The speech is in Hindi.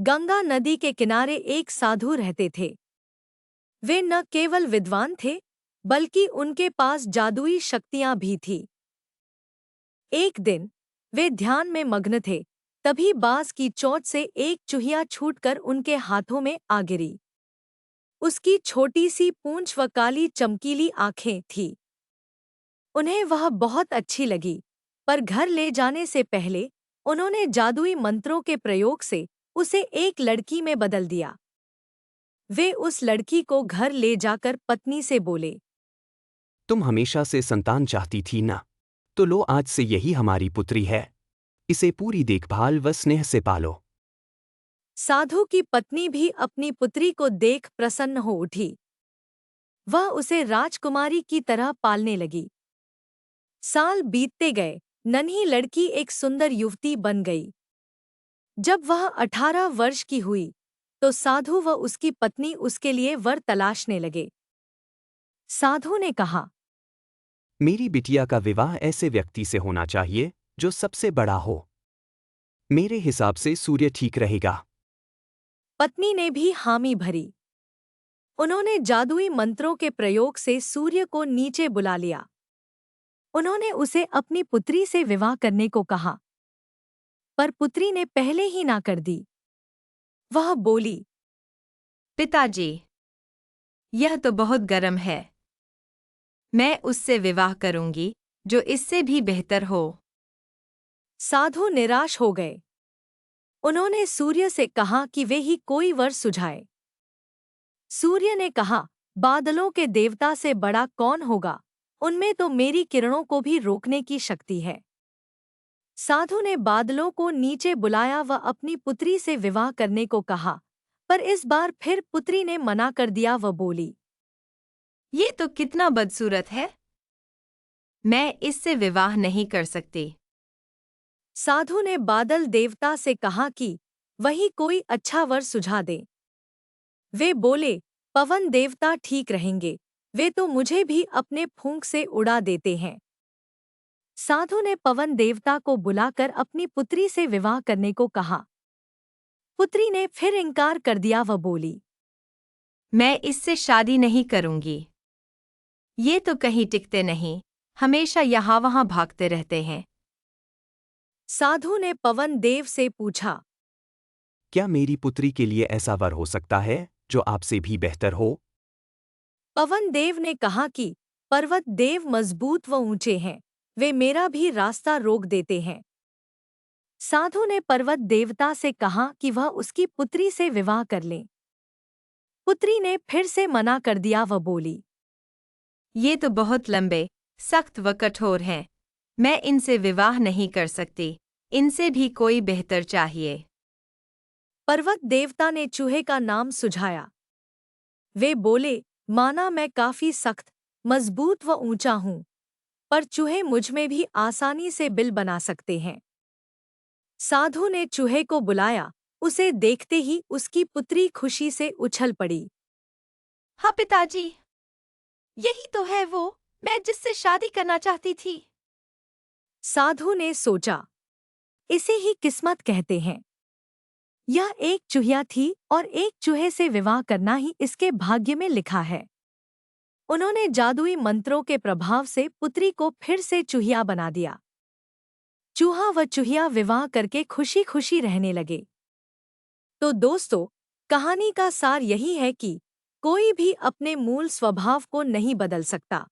गंगा नदी के किनारे एक साधु रहते थे। वे न केवल विद्वान थे, बल्कि उनके पास जादुई शक्तियां भी थीं। एक दिन वे ध्यान में मग्न थे, तभी बांस की चोंच से एक चूहिया छूटकर उनके हाथों में आ गिरी। उसकी छोटी सी पूंछ व काली चमकीली आंखें थीं। उन्हें वह बहुत अच्छी लगी, पर घर ले जाने से पहले उन्होंने जादुई मंत्रों के प्रयोग से उसे एक लड़की में बदल दिया। वे उस लड़की को घर ले जाकर पत्नी से बोले, तुम हमेशा से संतान चाहती थी ना? तो लो, आज से यही हमारी पुत्री है। इसे पूरी देखभाल व स्नेह से पालो। साधु की पत्नी भी अपनी पुत्री को देख प्रसन्न हो उठी। वह उसे राजकुमारी की तरह पालने लगी। साल बीतते गए, नन्ही लड़की एक सुंदर युवती बन गई। जब वह 18 वर्ष की हुई, तो साधु व उसकी पत्नी उसके लिए वर तलाशने लगे। साधु ने कहा, मेरी बिटिया का विवाह ऐसे व्यक्ति से होना चाहिए जो सबसे बड़ा हो। मेरे हिसाब से सूर्य ठीक रहेगा। पत्नी ने भी हामी भरी। उन्होंने जादुई मंत्रों के प्रयोग से सूर्य को नीचे बुला लिया। उन्होंने उसे अपनी पुत्री से विवाह करने को कहा, पर पुत्री ने पहले ही ना कर दी। वह बोली, पिताजी, यह तो बहुत गर्म है। मैं उससे विवाह करूंगी जो इससे भी बेहतर हो। साधु निराश हो गए। उन्होंने सूर्य से कहा कि वे ही कोई वर सुझाए। सूर्य ने कहा, बादलों के देवता से बड़ा कौन होगा? उनमें तो मेरी किरणों को भी रोकने की शक्ति है। साधु ने बादलों को नीचे बुलाया व अपनी पुत्री से विवाह करने को कहा, पर इस बार फिर पुत्री ने मना कर दिया व बोली, ये तो कितना बदसूरत है। मैं इससे विवाह नहीं कर सकती। साधु ने बादल देवता से कहा कि वही कोई अच्छा वर सुझा दे। वे बोले, पवन देवता ठीक रहेंगे, वे तो मुझे भी अपने फूंक से उड़ा देते हैं। साधु ने पवन देवता को बुलाकर अपनी पुत्री से विवाह करने को कहा। पुत्री ने फिर इनकार कर दिया व बोली, मैं इससे शादी नहीं करूंगी। ये तो कहीं टिकते नहीं, हमेशा यहाँ वहाँ भागते रहते हैं। साधु ने पवन देव से पूछा, क्या मेरी पुत्री के लिए ऐसा वर हो सकता है जो आपसे भी बेहतर हो? पवन देव ने कहा कि पर्वत देव मजबूत व ऊंचे हैं, वे मेरा भी रास्ता रोक देते हैं। साधु ने पर्वत देवता से कहा कि वह उसकी पुत्री से विवाह कर ले। पुत्री ने फिर से मना कर दिया व बोली, ये तो बहुत लंबे, सख्त व कठोर हैं। मैं इनसे विवाह नहीं कर सकती। इनसे भी कोई बेहतर चाहिए। पर्वत देवता ने चूहे का नाम सुझाया। वे बोले, माना मैं काफी सख्त, मजबूत व ऊंचा हूं, पर चूहे मुझ में भी आसानी से बिल बना सकते हैं। साधु ने चूहे को बुलाया। उसे देखते ही उसकी पुत्री खुशी से उछल पड़ी। हाँ पिताजी, यही तो है वो मैं जिससे शादी करना चाहती थी। साधु ने सोचा, इसे ही किस्मत कहते हैं। यह एक चूहिया थी और एक चूहे से विवाह करना ही इसके भाग्य में लिखा है। उन्होंने जादुई मंत्रों के प्रभाव से पुत्री को फिर से चूहिया बना दिया। चूहा व चूहिया विवाह करके खुशी खुशी रहने लगे। तो दोस्तों, कहानी का सार यही है कि कोई भी अपने मूल स्वभाव को नहीं बदल सकता।